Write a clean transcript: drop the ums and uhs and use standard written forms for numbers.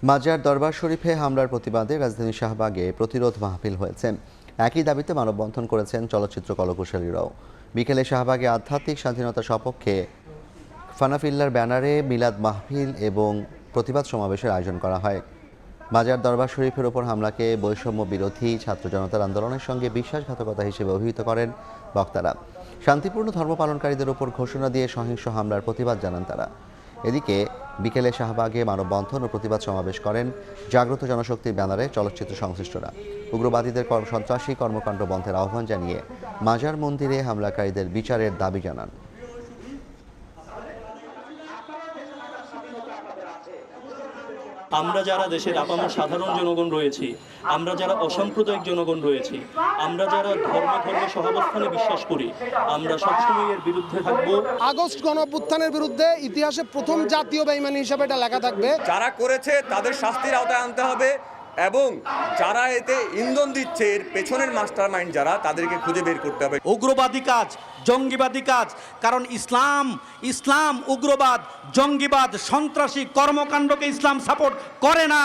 মাজার দরবার শরীফে হামলার প্রতিবাদে রাজধানী শাহবাগে প্রতিরোধ মাহফিল হয়েছে। একই দাবিতে মানববন্ধন করেছেন চলচ্চিত্র কলাকুশলীরাও। বিকেলে শাহবাগে আধ্যাত্মিক স্বাধীনতা সপক্ষে ফানাফিল্লার ব্যানারে মিলাদ মাহফিল এবং প্রতিবাদ সমাবেশের আয়োজন করা হয়। মাজার দরবার শরীফের ওপর হামলাকে বৈষম্য বিরোধী ছাত্র জনতার আন্দোলনের সঙ্গে বিশ্বাসঘাতকতা হিসেবে অভিহিত করেন বক্তারা। শান্তিপূর্ণ ধর্ম পালনকারীদের ওপর ঘোষণা দিয়ে সহিংস হামলার প্রতিবাদ জানান তারা। এদিকে বিকেলে শাহবাগে মানববন্ধন ও প্রতিবাদ সমাবেশ করেন জাগ্রত জনশক্তির ব্যানারে চলচ্চিত্র সংশ্লিষ্টরা। উগ্রবাদীদের সন্ত্রাসী কর্মকাণ্ড বন্ধের আহ্বান জানিয়ে মাজার মন্দিরে হামলাকারীদের বিচারের দাবি জানান। আমরা যারা দেশের আপামর সাধারণ জনগণ রয়েছি, আমরা যারা অসাম্প্রদায়িক জনগণ রয়েছি, আমরা যারা ধর্মে সহাবস্থানে বিশ্বাস করি, আমরা সবসময় এর বিরুদ্ধে থাকবো। আগস্ট গণঅভ্যুত্থানের বিরুদ্ধে ইতিহাসে প্রথম জাতীয় বেঈমানি হিসেবে এটা লেখা থাকবে। যারা করেছে তাদের শাস্তির আওতায় আনতে হবে এবং যারা এতে ইন্ধন দিচ্ছে এর পেছনের মাস্টারমাইন্ড যারা, তাদেরকে খুঁজে বের করতে হবে। উগ্রবাদী কাজ, জঙ্গিবাদী কাজ, কারণ ইসলাম উগ্রবাদ, জঙ্গিবাদ, সন্ত্রাসী কর্মকাণ্ডকে ইসলাম সাপোর্ট করে না।